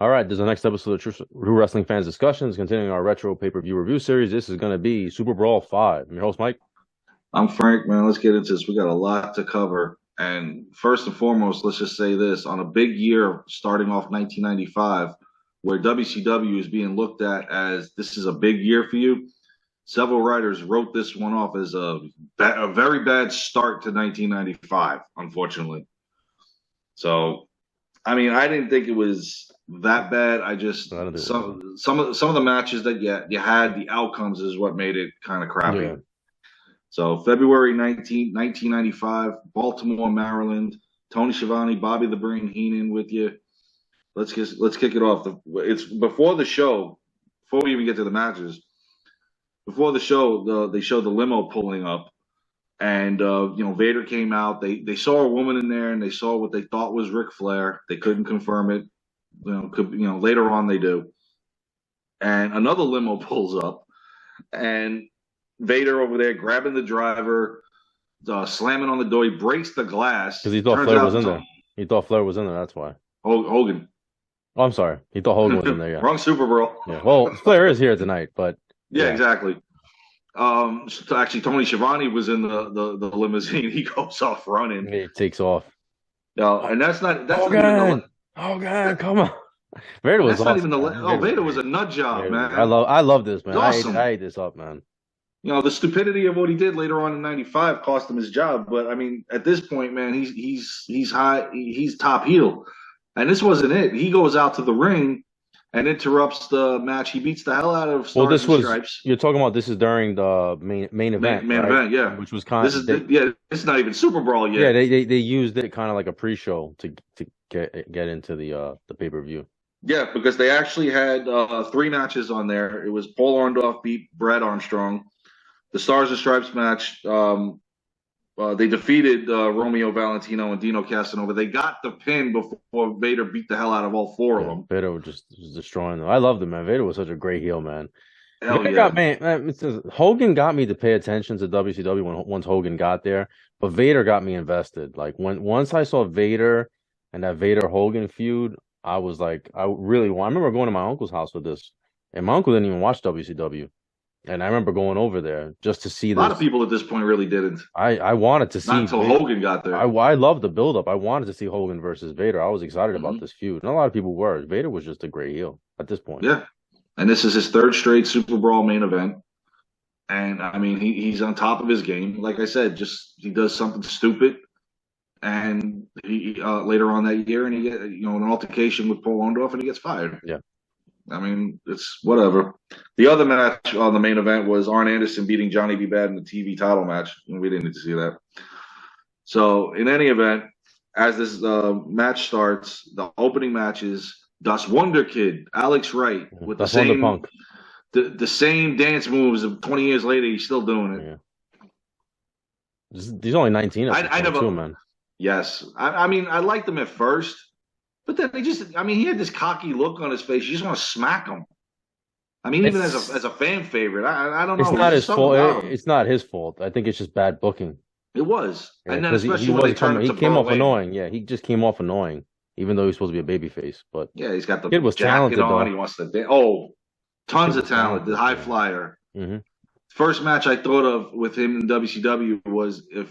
All right, this is the next episode of True Wrestling Fans Discussions, continuing our retro pay-per-view review series. This is going to be Super Brawl 5. I'm your host, Mike. I'm Frank, man. Let's get into this. We got a lot to cover. And first and foremost, let's just say this. On a big year starting off 1995, where WCW is being looked at as this is a big year for you, several writers wrote this one off as a very bad start to 1995, unfortunately. So, I mean, I didn't think it was that bad. I just I don't think some of the matches that you had, the outcomes is what made it kind of crappy. Yeah. So February 1995, Baltimore, Maryland. Tony Schiavone, Bobby the Brain Heenan with you. Let's kick it off. It's before the show. Before we even get to the matches, before the show, they showed the limo pulling up, and Vader came out. They saw a woman in there, and they saw what they thought was Ric Flair. They couldn't confirm it. Later on they do. And another limo pulls up, and Vader over there grabbing the driver, slamming on the door. He breaks the glass because he thought Flair was in there. He thought Flair was in there. That's why. Hogan. Oh, I'm sorry. He thought Hogan was in there. Yeah. Wrong Superbrawl. Yeah. Well, Flair is here tonight, but yeah, exactly. Actually, Tony Schiavone was in the limousine. He goes off running. He takes off. No, and that's Hogan. Hogan, come on. Vader was awesome. Vader was a nut job, man. I love this, man. Awesome. I ate this up, man. The stupidity of what he did later on in '95 cost him his job. But I mean, at this point, man, he's high. He's top heel, and this wasn't it. He goes out to the ring and interrupts the match. He beats the hell out of Stars and Stripes. You're talking about this is during the main event, main right? event, yeah. Which was kind of this is not even Super Brawl yet. Yeah, they used it kind of like a pre-show to get into the pay-per-view. Yeah, because they actually had 3 matches on there. It was Paul Orndorff beat Brad Armstrong. The Stars and Stripes match, they defeated Romeo Valentino and Dino Casanova. They got the pin before Vader beat the hell out of all 4 of them. Vader was just destroying them. I loved him, man. Vader was such a great heel, man. Hogan got me to pay attention to WCW once Hogan got there, but Vader got me invested. Like once I saw Vader and that Vader Hogan feud, I was like, I remember going to my uncle's house with this, and my uncle didn't even watch WCW. And I remember going over there just to see this. A lot of people at this point really didn't. I wanted to see. Not until Hogan got there. I loved the build-up. I wanted to see Hogan versus Vader. I was excited about this feud. And a lot of people were. Vader was just a great heel at this point. Yeah. And this is his 3rd straight Super Brawl main event. And, I mean, he's on top of his game. Like I said, he does something stupid. And he later on that year, and he get an altercation with Paul Orndorff, and he gets fired. Yeah. I mean, it's whatever. The other match on the main event was Arn Anderson beating Johnny B. Bad in the TV title match. We didn't need to see that. So, in any event, as this match starts, the opening match is Das Wonder Kid, Alex Wright, with the same dance moves of 20 years later. He's still doing it. Yeah. He's only 19 I never, too, man. Yes. I mean, I liked him at first. But then he had this cocky look on his face. You just want to smack him. I mean, even as a fan favorite, I don't know. It's not his fault. It's not his fault. I think it's just bad booking. It was. Yeah, and then especially when they turned he came off annoying. Yeah, he just came off annoying, even though he's supposed to be a babyface. But yeah, he's got the kid was talented on. He wants to tons of talent. The high flyer. Mm-hmm. First match I thought of with him in WCW was if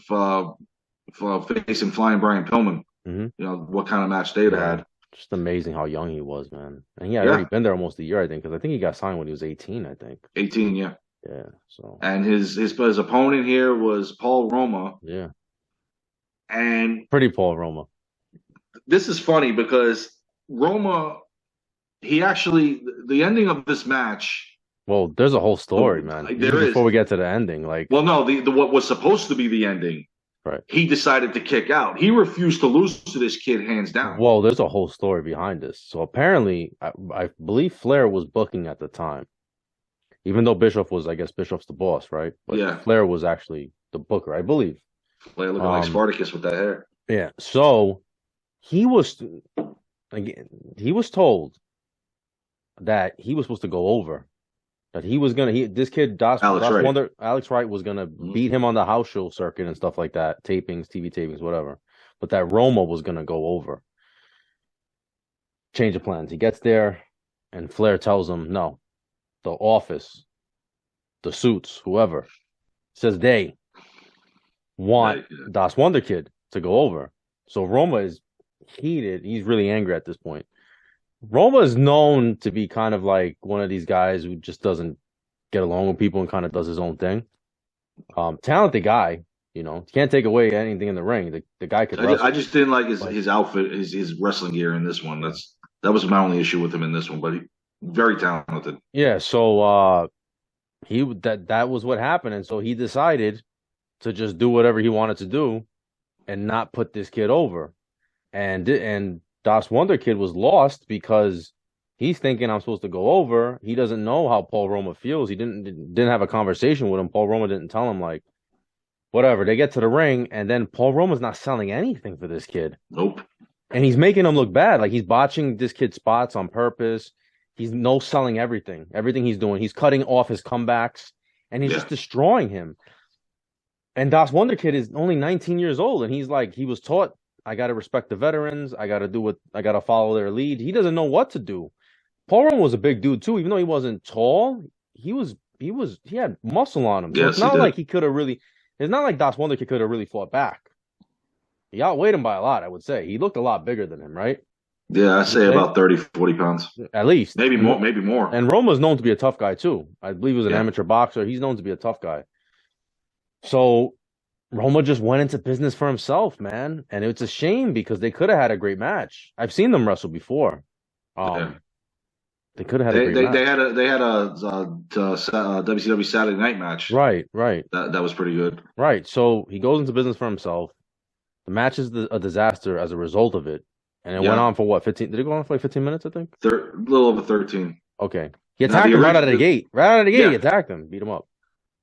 facing Flying Brian Pillman. Mm-hmm. What kind of match they'd had. Just amazing how young he was, man. And he had already been there almost a year, I think, because I think he got signed when he was 18, I think. 18, yeah. Yeah, so. And his opponent here was Paul Roma. Yeah. And pretty Paul Roma. This is funny because Roma, the ending of this match. Well, there's a whole story, man. Before we get to the ending, what was supposed to be the ending. Right. He decided to kick out. He refused to lose to this kid hands down. Well, there's a whole story behind this. So apparently, I believe Flair was booking at the time. Even though Bischoff's the boss, right? But yeah. Flair was actually the booker, I believe. Flair looking like Spartacus with that hair. Yeah. So he was told that he was supposed to go over. That he was Alex Wright was gonna beat him on the house show circuit and stuff like that, TV tapings, whatever. But that Roma was gonna go over. change of plans. He gets there, and Flair tells him, no, the office, the suits, whoever, says they want Das Wonder Kid to go over. So Roma is heated. He's really angry at this point. Roma is known to be kind of like one of these guys who just doesn't get along with people and kind of does his own thing. Talented guy, you know, can't take away anything in the ring. The guy could wrestle. I just didn't like his outfit, his wrestling gear in this one. That was my only issue with him in this one, but he very talented. Yeah, so that was what happened, and so he decided to just do whatever he wanted to do and not put this kid over. And Das Wonder Kid was lost because he's thinking I'm supposed to go over. He doesn't know how Paul Roma feels. He didn't have a conversation with him. Paul Roma didn't tell him, like, whatever. They get to the ring, and then Paul Roma's not selling anything for this kid. Nope. And he's making him look bad. Like, he's botching this kid's spots on purpose. He's no-selling everything. Everything he's doing. He's cutting off his comebacks, and he's just destroying him. And Das Wonder Kid is only 19 years old, and he's like, he was taught, I got to respect the veterans. I got to follow their lead. He doesn't know what to do. Paul Roma was a big dude too, even though he wasn't tall. He had muscle on him. So it's not like he could have really. It's not like Das Wonder Kid could have really fought back. He outweighed him by a lot, I would say. He looked a lot bigger than him, right? Yeah, I'd say about 30, 40 pounds. At least. Maybe more. And Roma's known to be a tough guy too. I believe he was an amateur boxer. He's known to be a tough guy. So Roma just went into business for himself, man. And it's a shame because they could have had a great match. I've seen them wrestle before. They could have had a great match. They had a WCW Saturday Night match. Right. That was pretty good. Right. So he goes into business for himself. The match is a disaster as a result of it. And it went on for what, 15? Did it go on for like 15 minutes, I think? A little over 13. Okay. He attacked him right out of the gate. Right out of the gate, he attacked him, beat him up.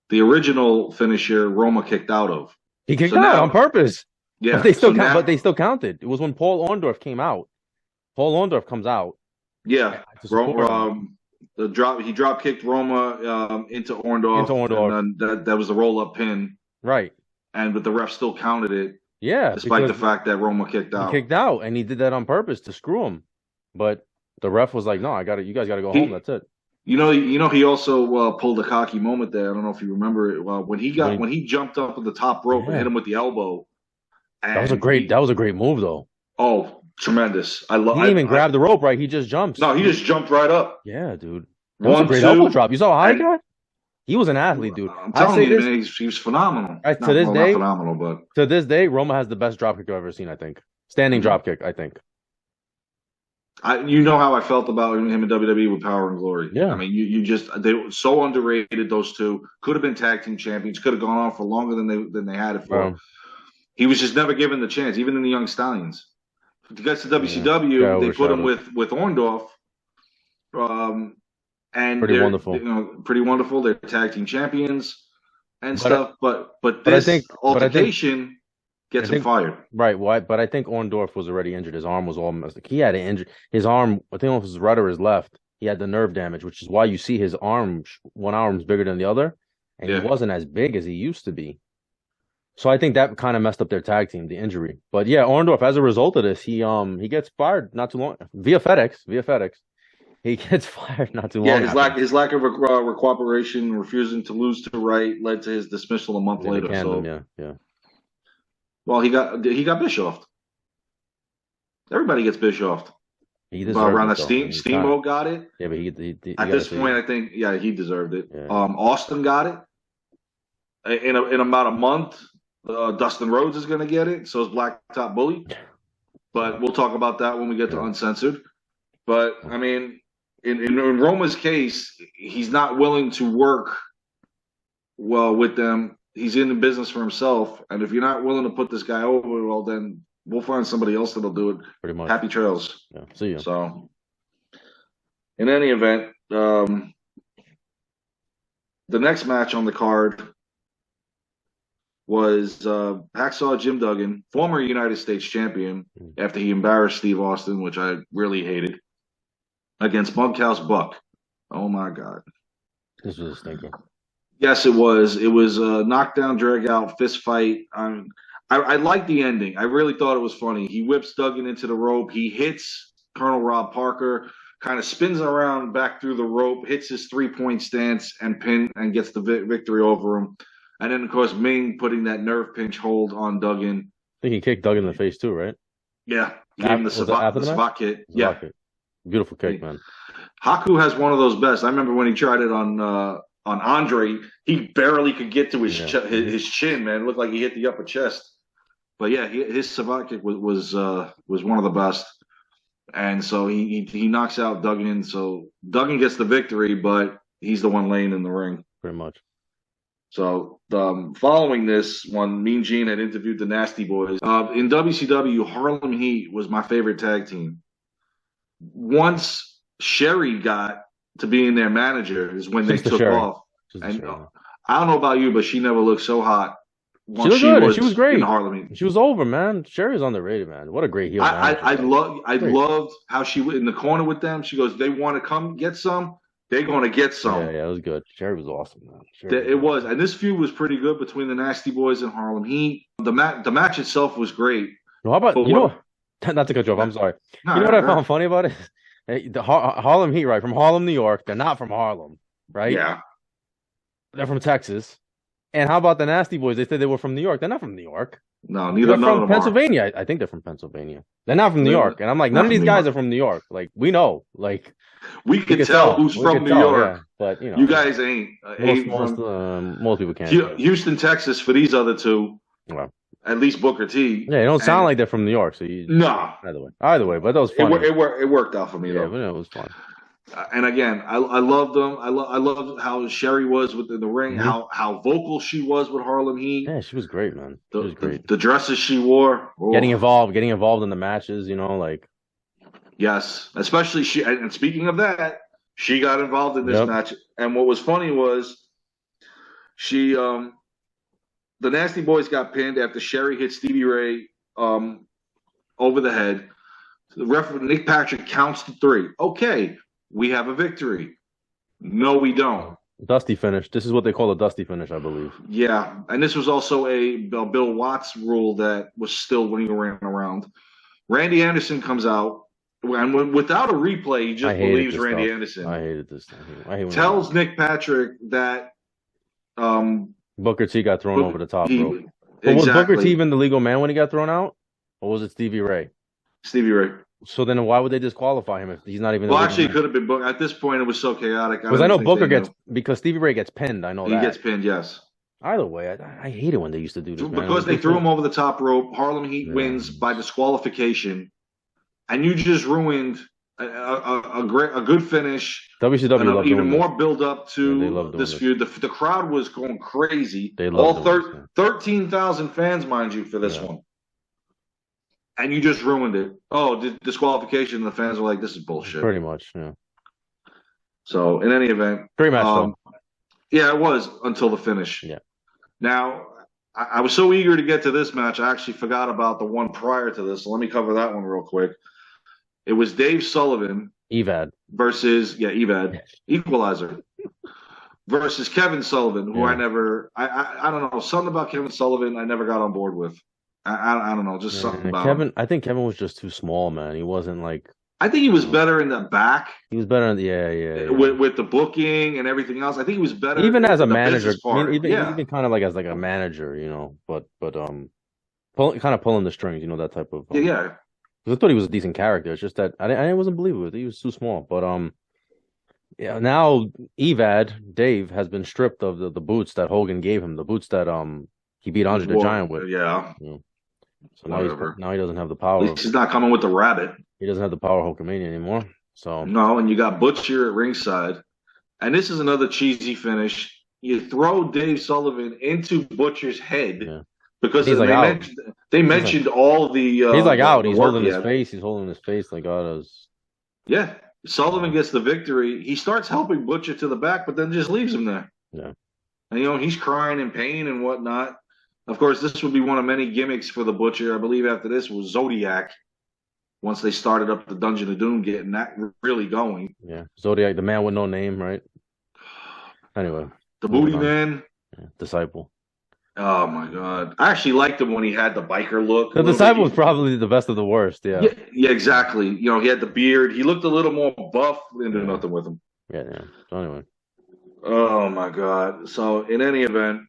The original finisher, Roma kicked out of. He kicked out on purpose. Yeah. But they still counted. It was when Paul Orndorff came out. Paul Orndorff comes out. Yeah. He drop kicked Roma into Orndorff. And then that was the roll-up pin. Right. But the ref still counted it. Yeah, despite the fact that Roma kicked out. He kicked out, and he did that on purpose to screw him. But the ref was like, "No, you guys got to go home. That's it." You know, he also pulled a cocky moment there. I don't know if you remember it. When he jumped up on the top rope and hit him with the elbow. That was a great move, though. Oh, tremendous! He didn't even grab the rope, right? He just jumps. No, he just jumped right up. Yeah, dude. That was a great elbow drop. You saw how high he got? He was an athlete, dude. I'm telling you, man, he was phenomenal. Not phenomenal, but to this day, Roma has the best dropkick I've ever seen. I think standing dropkick. I think. You know how I felt about him in WWE with Power and Glory. Yeah. I mean, they were so underrated. Those two could have been tag team champions. Could have gone on for longer than they had it for. He was just never given the chance, even in the Young Stallions. To get to WCW, they put him with Orndorff. And pretty wonderful. Pretty wonderful. They're tag team champions and stuff. But this altercation gets him fired. Right. Why? But I think Orndorff was already injured. His arm was all messed up. He had an injury. His arm, I think it was his right or his left. He had the nerve damage, which is why you see his arm, one arm's bigger than the other. And he wasn't as big as he used to be. So I think that kind of messed up their tag team, the injury. But yeah, Orndorff, as a result of this, he gets fired not too long via FedEx. He gets fired not too long. Yeah, his lack of cooperation, refusing to lose to Wright, led to his dismissal a month later. Yeah. Well, he got Bischoffed. Everybody gets Bischoffed. He deserved it. Steamboat got it. Yeah, but he at this point, I think, he deserved it. Yeah. Austin got it. In about a month, Dustin Rhodes is going to get it. So is Blacktop Bully. But we'll talk about that when we get to Uncensored. But I mean, in Roma's case, he's not willing to work well with them. He's in the business for himself, and if you're not willing to put this guy over, well, then we'll find somebody else that'll do it. Pretty much. Happy trails. Yeah. See you. So, in any event, the next match on the card was Hacksaw Jim Duggan, former United States champion, after he embarrassed Steve Austin, which I really hated, against Bunkhouse Buck. Oh my God. This was a stinker. Yes, it was. It was a knockdown, drag out, fist fight. I liked the ending. I really thought it was funny. He whips Duggan into the rope. He hits Colonel Rob Parker, kind of spins around back through the rope, hits his 3-point stance and gets the victory over him. And then, of course, Ming putting that nerve pinch hold on Duggan. I think he kicked Duggan in the face too, right? Yeah. Gave him the Savate kick. Yeah. Beautiful kick, man. Haku has one of those best. I remember when he tried it on Andre, he barely could get to his chin, man. It looked like he hit the upper chest. But yeah, his Savate kick was one of the best. And so he knocks out Duggan. So Duggan gets the victory, but he's the one laying in the ring. Pretty much. So following this one, Mean Gene had interviewed the Nasty Boys. In WCW, Harlem Heat was my favorite tag team. Once Sherry got to being their manager is when they took off. And I don't know about you, but she never looked so hot. She was good. She was great. In Harlem Heat. She was over, man. Sherry was underrated, man. What a great heel. I loved how she was in the corner with them. She goes, they want to come get some. They're going to get some. Yeah, it was good. Sherry was awesome, man. It was. And this feud was pretty good between the Nasty Boys and Harlem Heat. The match itself was great. How about, not to cut you off, I'm sorry. You know what I found funny about it? The Harlem Heat, right? From Harlem, New York. They're not from Harlem, right? Yeah. They're from Texas. And how about the Nasty Boys? They said they were from New York. They're not from New York. No, neither. They're from Pennsylvania. I think they're from Pennsylvania. They're not from New York. And I'm like, none of these guys are from New York. Like, we know. Like, we can tell who's from New York. Yeah. But, you guys ain't. Most people can't. Houston, Texas for these other two. Well, at least Booker T. Yeah, they don't sound like they're from New York. So either way, but that was fun. It worked out for me though. Yeah, but it was fun. And again, I loved them. I loved how Sherry was within the ring, how vocal she was with Harlem Heat. Yeah, she was great, man. She was great. The dresses she wore. Oh. Getting involved in the matches, like. Yes, especially she. And speaking of that, she got involved in this match. And what was funny was she, the Nasty Boys got pinned after Sherry hit Stevie Ray over the head. The referee, Nick Patrick, counts to 3. Okay, we have a victory. No, we don't. Dusty finish. This is what they call a dusty finish, I believe. Yeah, and this was also a Bill Watts rule that was still when he ran around. Randy Anderson comes out. And without a replay, he just believes Randy Anderson. I hated this. I hate tells Nick Patrick that Booker T got thrown over the top rope. But was Booker T even the legal man when he got thrown out? Or was it Stevie Ray? Stevie Ray. So then why would they disqualify him if he's not even Well, actually, it could have been Booker. At this point, it was so chaotic. Because I know Booker gets – because Stevie Ray gets pinned. I know that. He gets pinned, yes. Either way, I hate it when they used to do this, man. Because they threw him over the top rope. Harlem Heat wins by disqualification. And you just ruined a good finish. WCW loved even more build up to this feud. The crowd was going crazy. They loved 13,000 fans, mind you, for this one. And you just ruined it. Oh, disqualification. And the fans were like, "This is bullshit." Pretty much, yeah. So, in any event, great match, though. Yeah, it was until the finish. Yeah. Now, I was so eager to get to this match, I actually forgot about the one prior to this. So let me cover that one real quick. It was Dave Sullivan. Evad. Versus, Evad. Equalizer. Versus Kevin Sullivan, who I don't know, something about Kevin Sullivan I never got on board with. I don't know, just something about Kevin. I think Kevin was just too small, man. He wasn't like. I think he was better in the back. He was better in the with the booking and everything else. I think he was better even as a manager. Even kind of like as like a manager, but kind of pulling the strings, that type of. Yeah. I thought he was a decent character. It's just that I wasn't believable. He was too small. But now Evad Dave has been stripped of the boots that Hogan gave him. The boots that he beat Andre the Giant with. Yeah. So now he doesn't have the power. He's not coming with the rabbit. He doesn't have the power of Hulkamania anymore. So no, and you got Butcher at ringside, and this is another cheesy finish. You throw Dave Sullivan into Butcher's head. Yeah. Because they mentioned all the. He's like out. He's holding his face. He's holding his face like God is. Yeah, Sullivan gets the victory. He starts helping Butcher to the back, but then just leaves him there. Yeah, and he's crying in pain and whatnot. Of course, this would be one of many gimmicks for the Butcher. I believe after this was Zodiac. Once they started up the Dungeon of Doom, getting that really going. Yeah, Zodiac, the man with no name, right? Anyway, the Booty Man, Disciple. Oh my God. I actually liked him when he had the biker look a The little bit. Disciple was probably the best of the worst. Yeah. Yeah, yeah, exactly. You know, he had the beard. He looked a little more buff. Didn't do Yeah. nothing with him. Yeah. Yeah. So anyway, Oh my God. So in any event,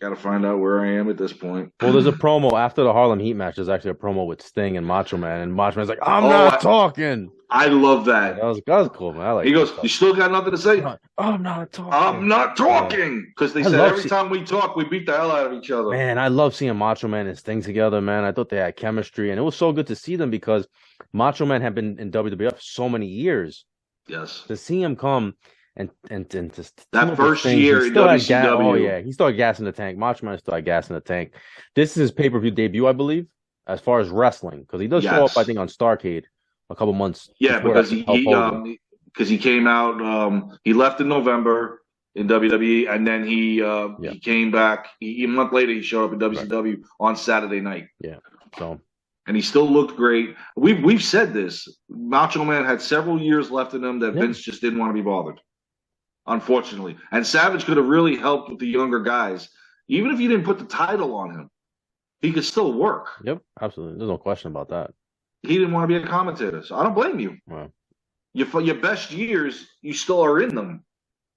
got to find out where I am at this point. well, there's a promo after the Harlem Heat match. There's actually a promo with Sting and Macho Man, and Macho Man's like, "I'm Oh, not talking." I love Yeah, that. that was cool, man. I like He that goes, "You stuff. still got nothing to say?" I'm not I'm talking. not Yeah. talking because they I said love every see time we talk, we beat the hell out of each other. Man, I love seeing Macho Man and Sting together, man. I thought they had chemistry, and it was so good to see them because Macho Man had been in WWF for so many years. Yes. To see him come and just team That up with first Sting, year he in still had WCW. oh yeah, he still had gas in the tank. Macho Man still had gas in the tank. This is his pay-per-view debut, I believe, as far as wrestling, because he does show up, I Yes. think, on Starrcade a couple months Yeah, before that because to help Hogan. he came out he left in November in WWE and then Yeah, he came back a month later he showed up in right. WCW on Saturday night. Yeah. So And he still looked great. We've said this. Macho Man had several years left in him that yeah, Vince just didn't want to be bothered. Unfortunately. And Savage could have really helped with the younger guys. Even if you didn't put the title on him, he could still work. yep, absolutely. There's no question about that. He didn't want to be a commentator. So I don't blame you. Wow. Your best years, you still are in them.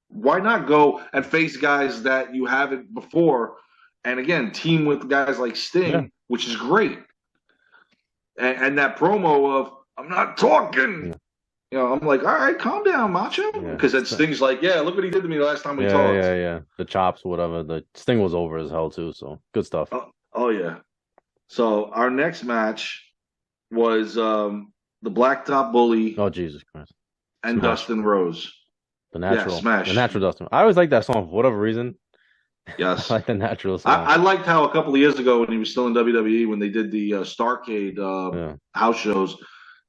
Why not go and face guys that you haven't before? And again, team with guys like Sting, Yeah. which is great. And that promo of "I'm not talking," Yeah. you know, I'm like, all right, calm down, Macho, Yeah. because then Sting's like, yeah, look what he did to me last time we Yeah, talked. yeah. The chops, whatever. The Sting was over as hell too, so good stuff. Oh yeah. So our next match was the Blacktop Bully Oh Jesus Christ. and Smash. Dustin Rose. The natural. Smash. The natural Dustin. I always like that song for whatever reason. Yes. I like the natural song. I liked how a couple of years ago when he was still in WWE, when they did the Starcade house shows,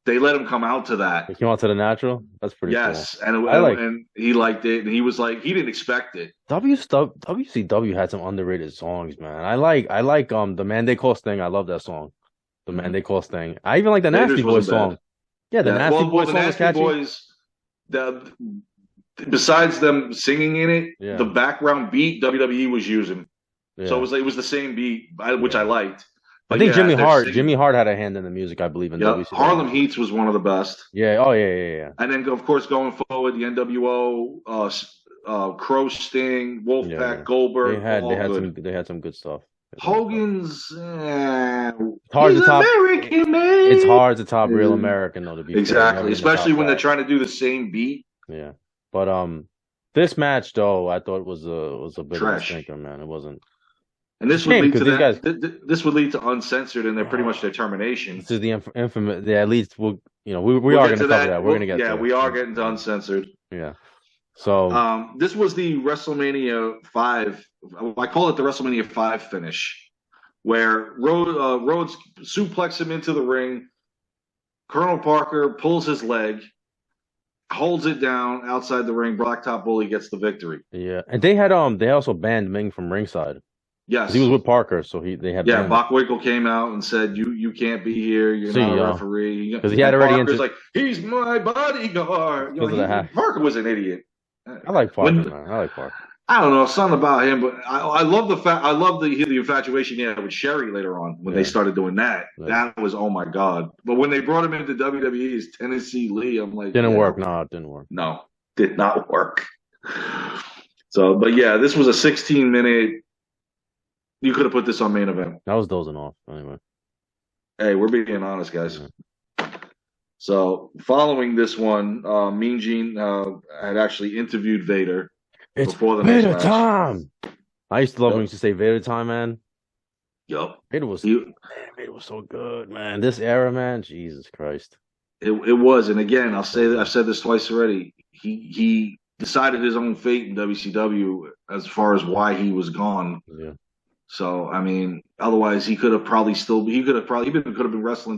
they let him come out to that. He came out to the natural? That's pretty cool. And he liked it, and he was like, he didn't expect it. WCW had some underrated songs, man. I like the Man They Call Sting. I love that song. The Man They Call Sting. I even like the Nasty Boys song. Yeah, the Nasty Boys song was catchy. Boys, besides them singing in it, the background beat WWE was using. Yeah. So it was the same beat, which I liked. But I think Jimmy Hart had a hand in the music, I believe, in WCW. Harlem Heats was one of the best. Yeah. Oh, yeah. And then, of course, going forward, the NWO, Crow Sting, Wolfpack, Goldberg. They had some good stuff. Hogan's hard to top. American man. It's hard to top Real American though, to be exactly, fair, especially when they're trying to do the same beat. Yeah, but this match though, I thought was a bit of a stinker, man. It wasn't. And this would lead to this would lead to Uncensored and they're pretty much their termination. This is the infamous. Yeah, at least we are going to cover that. We're going to get. Yeah, we are getting to Uncensored. Yeah. So this was the WrestleMania 5. I call it the WrestleMania 5 finish, where Rhodes suplexes him into the ring. Colonel Parker pulls his leg, holds it down outside the ring. Blacktop Bully gets the victory. Yeah, and they also banned Ming from ringside. Yes, he was with Parker, so they had. Yeah, Bockwinkel came out and said, "You can't be here. You're not a referee." Because he had already. Parker's like, "He's my bodyguard." Parker was an idiot. I like Parker, man. I like Parker. I don't know something about him, but I love the fact. I love the infatuation he had with Sherry later on when they started doing that. Yeah. That was oh my god. But when they brought him into WWE as Tennessee Lee, I'm like, didn't work. No, it didn't work. No, did not work. So, but yeah, this was a 16-minute. You could have put this on main event. I was dozing off anyway. Hey, we're being honest, guys. Yeah. So, following this one, Mean Gene had actually interviewed Vader. It's before the Vader time. I used to love when you used to say Vader time, man. Yup. Vader was so good, man. This era, man. Jesus Christ. It was, and again, I've said this twice already. He decided his own fate in WCW as far as why he was gone. Yeah. So I mean, otherwise he could have been wrestling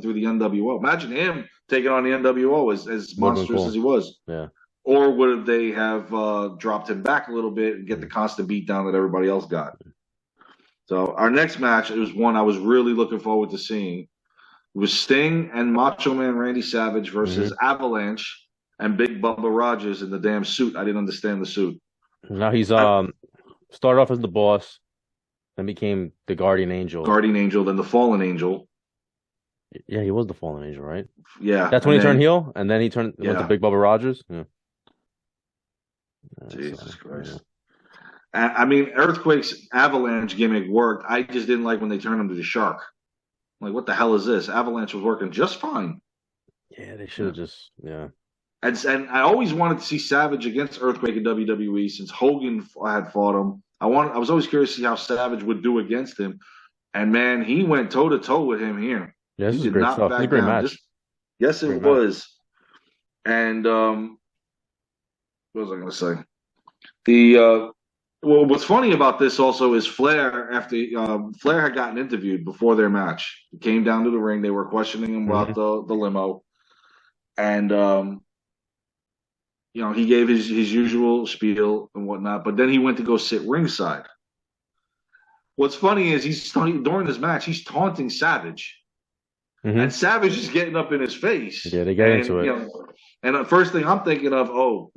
through the NWO. Imagine him taking on the NWO as monstrous as he was. Yeah. Or would they have dropped him back a little bit and get the constant beat down that everybody else got? So our next match is one I was really looking forward to seeing. It was Sting and Macho Man Randy Savage versus Avalanche and Big Bubba Rogers in the damn suit. I didn't understand the suit. Now he's started off as the boss. then became the Guardian Angel. Guardian Angel, then the Fallen Angel. Yeah, he was the Fallen Angel, right? Yeah. That's when he turned heel, and then he went to Big Bubba Rogers. Yeah. Jesus Christ. I mean, Earthquake's Avalanche gimmick worked. I just didn't like when they turned him to the Shark. I'm like, what the hell is this? Avalanche was working just fine. Yeah, they should have just, And I always wanted to see Savage against Earthquake in WWE since Hogan had fought him. I was always curious to see how Savage would do against him. And man, he went toe to toe with him here. Yeah, this is great stuff. It's a great match. Yes, it was. And what was I going to say? Well, what's funny about this also is Flair, after Flair had gotten interviewed before their match, he came down to the ring. They were questioning him about the limo, and he gave his usual spiel and whatnot. But then he went to go sit ringside. What's funny is during this match he's taunting Savage, and Savage is getting up in his face. Yeah, they get into it. And the first thing I'm thinking of,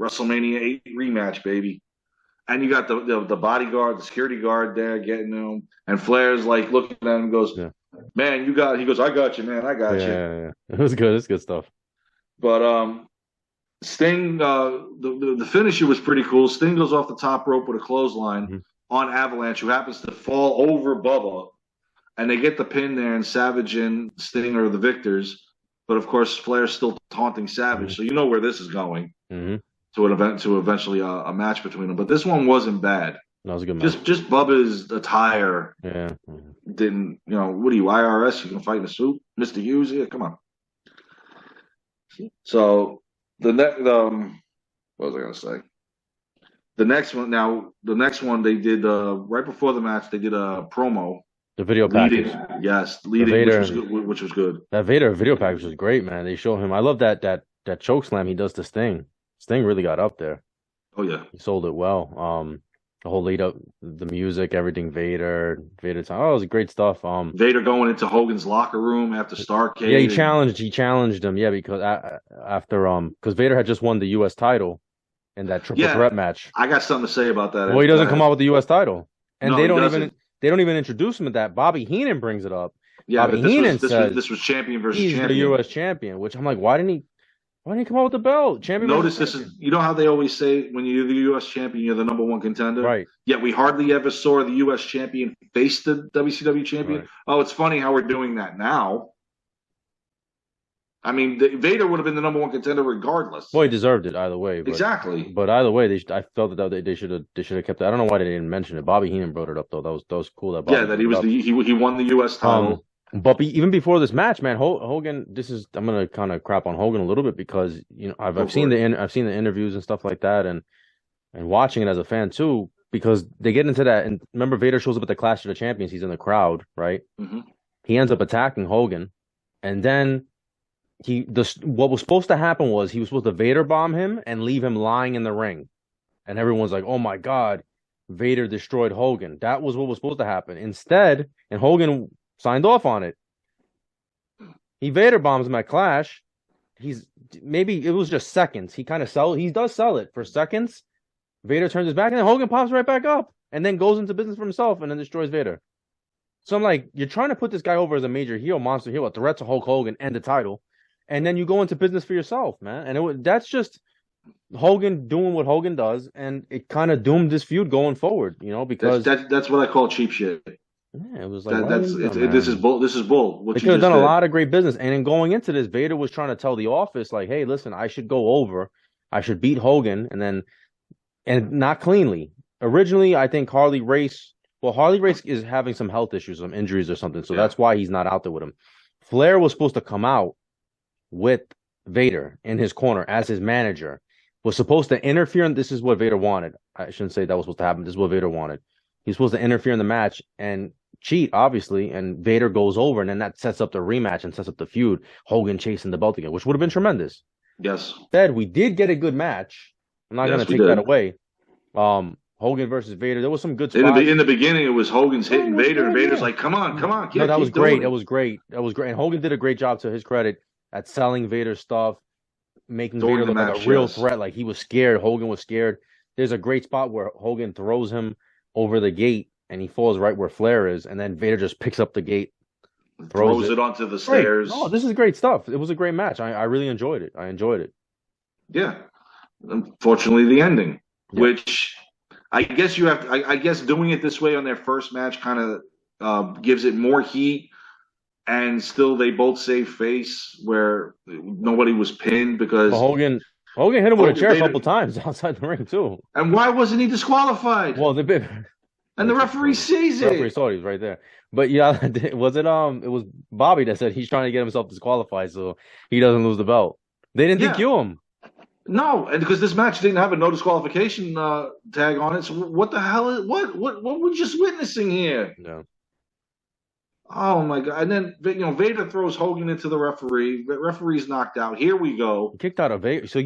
WrestleMania 8 rematch, baby. And you got the bodyguard, the security guard there getting him, and Flair's like looking at him and goes, "Man, he goes, I got you, man, I got you." Yeah, it was good. It's good stuff. But Sting, the finisher was pretty cool. Sting goes off the top rope with a clothesline on Avalanche, who happens to fall over Bubba, and they get the pin there, and Savage and Sting are the victors. But of course, Flair's still taunting Savage, so you know where this is going. To eventually a match between them. But this one wasn't bad. That was a good match. Just Bubba's attire. Yeah. Didn't, what are you, IRS? You can fight in a suit? Mr. Hughes? Yeah, come on. So the next, what was I going to say? The next one they did, right before the match, they did a promo. The video package. Which was good. That Vader video package was great, man. They show him. I love that choke slam he does to Sting. Sting really got up there. Oh yeah, he sold it well. The whole lead up, the music, everything. Vader time. Oh, it was great stuff. Vader going into Hogan's locker room after Starrcade. Yeah, he challenged him. Yeah, because because Vader had just won the U.S. title in that triple threat match. I got something to say about that. Well, he doesn't come out with the U.S. title, and they don't even introduce him at that. Bobby Heenan brings it up. Yeah, Bobby Heenan says this was champion versus he's champion. The U.S. champion, which I'm like, why didn't he come out with the belt? Champion. Notice this is, how they always say when you're the U.S. champion, you're the number one contender? Right. Yet we hardly ever saw the U.S. champion face the WCW champion. Right. Oh, it's funny how we're doing that now. I mean, Vader would have been the number one contender regardless. Well, he deserved it either way. Exactly. But either way, I felt that they should have kept it. I don't know why they didn't mention it. Bobby Heenan brought it up though. That was cool. That he won the U.S. title. But even before this match, man, Hogan. I'm gonna kind of crap on Hogan a little bit because I've seen the interviews and stuff like that, and watching it as a fan too, because they get into that. And remember, Vader shows up at the Clash of the Champions. He's in the crowd, right? He ends up attacking Hogan, and then what was supposed to happen was he was supposed to Vader bomb him and leave him lying in the ring, and everyone's like, "Oh my God, Vader destroyed Hogan." That was what was supposed to happen. Instead, and Hogan signed off on it. He Vader bombs him at Clash. Maybe it was just seconds. He does sell it for seconds. Vader turns his back and then Hogan pops right back up and then goes into business for himself and then destroys Vader. So I'm like, you're trying to put this guy over as a major heel, monster heel, a threat to Hulk Hogan and the title, and then you go into business for yourself, man. And that's just Hogan doing what Hogan does, and it kind of doomed this feud going forward, because that's what I call cheap shit. Yeah, it was like this is bull. This is bull. They could have done a lot of great business, and in going into this, Vader was trying to tell the office, like, "Hey, listen, I should go over, I should beat Hogan, and not cleanly." Originally, I think Harley Race is having some health issues, some injuries or something, so that's why he's not out there with him. Flair was supposed to come out with Vader in his corner as his manager, was supposed to interfere, and this is what Vader wanted. I shouldn't say that was supposed to happen. This is what Vader wanted. He's supposed to interfere in the match and cheat, obviously, and Vader goes over, and then that sets up the rematch and sets up the feud. Hogan chasing the belt again, which would have been tremendous. Yes. Instead, we did get a good match. I'm not going to take that away. Hogan versus Vader. There was some good spots. In the beginning, it was Hogan's hitting Vader, and Vader's like, come on. No, that was great. That was great. And Hogan did a great job, to his credit, at selling Vader stuff, making Vader look like a real threat. Like, he was scared. Hogan was scared. There's a great spot where Hogan throws him over the gate and he falls right where Flair is, and then Vader just picks up the gate, throws it onto the stairs. Oh, this is great stuff. It was a great match. I really enjoyed it. I enjoyed it. Yeah. Unfortunately, the ending, which I guess you have. I guess doing it this way on their first match kind of gives it more heat, and still they both save face where nobody was pinned because Hogan hit him with a chair a couple times outside the ring too. And why wasn't he disqualified? Well, and the referee sees it. The referee saw he was right there. But yeah, it was Bobby that said he's trying to get himself disqualified so he doesn't lose the belt. They didn't DQ him. No, and because this match didn't have a no disqualification tag on it, so what the hell is what we're just witnessing here? Yeah. Oh my god! And then Vader throws Hogan into the referee. The referee's knocked out. Here we go. He kicked out of Vader. So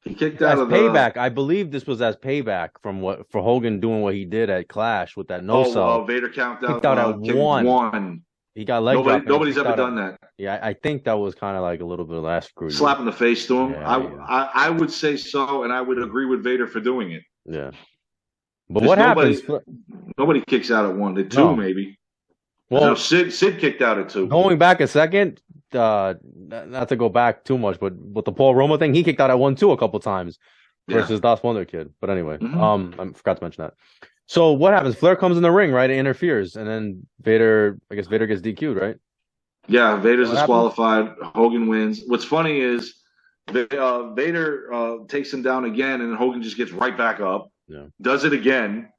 he kicked out of payback. I believe this was as payback for Hogan doing what he did at Clash with that no sell. Vader kicked out at one. He got leg dropped. Nobody's ever done that. Yeah, I think that was kind of like a little bit of last screw. Slap in the face to him. Yeah, I would say so, and I would agree with Vader for doing it. Yeah. But what happens? Nobody kicks out at one. They two maybe. Well, Sid kicked out at two. Going back a second, not to go back too much, but with the Paul Roma thing, he kicked out at 1-2 a couple times versus Das Wonder Kid. But anyway, I forgot to mention that. So what happens? Flair comes in the ring, right? It interferes, and then Vader gets DQ'd, right? Yeah, Vader's disqualified. Hogan wins. What's funny is Vader takes him down again, and Hogan just gets right back up. Yeah. Does it again.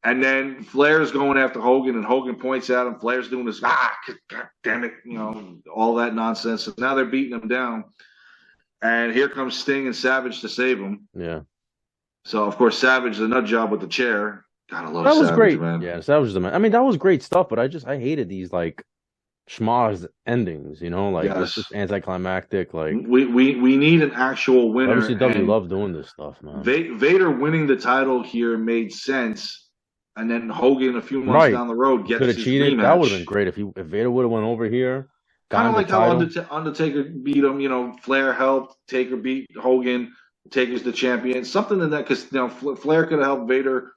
And then Flair's going after Hogan, and Hogan points at him. Flair's doing this, God damn it, all that nonsense. So now they're beating him down. And here comes Sting and Savage to save him. Yeah. So, of course, Savage, the nut job with the chair. Gotta love That was Savage, great. man. Yeah, Savage is the man. I mean, that was great stuff, but I hated these, like, schmoz endings, it's just anticlimactic. Like we need an actual winner. WCW love doing this stuff, man. Vader winning the title here made sense. And then Hogan, a few months down the road, gets his cheated. rematch. That would have been great if Vader would have went over here. Kind of like how Undertaker beat him. Flair helped. Taker beat Hogan. Taker's the champion. Something in that, because Flair could have helped Vader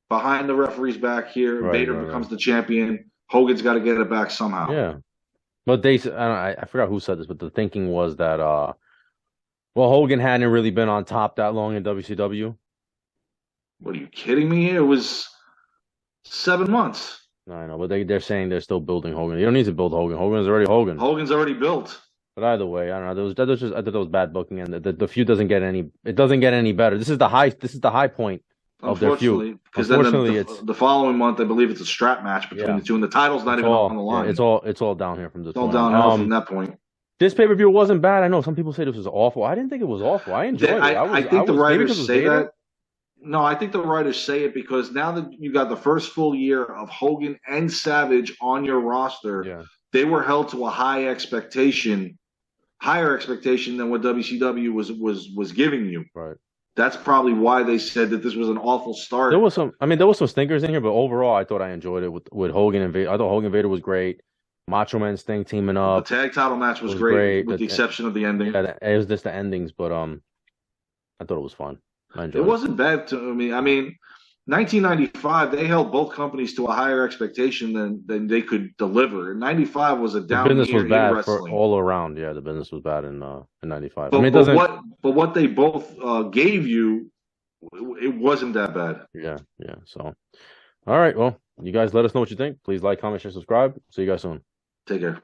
behind the referee's back here. Vader becomes the champion. Hogan's got to get it back somehow. Yeah, but I forgot who said this, but the thinking was that Hogan hadn't really been on top that long in WCW. What, are you kidding me? It was 7 months. I know, but they're saying they're still building Hogan. You don't need to build Hogan. Hogan's already Hogan. Hogan's already built. But either way, I don't know. I thought that was bad booking, and the feud doesn't get any better. This is the high point of their feud. Because then the following month, I believe it's a strap match between the two, and the title's not even on the line. Yeah, it's all down here from this. It's all downhill from that point. This pay-per-view wasn't bad. I know some people say this was awful. I didn't think it was awful. I enjoyed it. I think the writers say that. No, I think the writers say it because now that you got the first full year of Hogan and Savage on your roster, they were held to a higher expectation than what WCW was giving you. Right. That's probably why they said that this was an awful start. There was some stinkers in here, but overall, I thought I enjoyed it with Hogan and Vader. I thought Hogan and Vader was great. Macho Man Sting teaming up. The tag title match was great, with the exception of the ending. Yeah, it was just the endings, but I thought it was fun. It wasn't bad to me. I mean, 1995, they held both companies to a higher expectation than they could deliver. And 95 was a down year. The business was bad for all around. Yeah, the business was bad in 95. But what they both gave you, it wasn't that bad. Yeah. So, all right. Well, you guys let us know what you think. Please like, comment, share, subscribe. See you guys soon. Take care.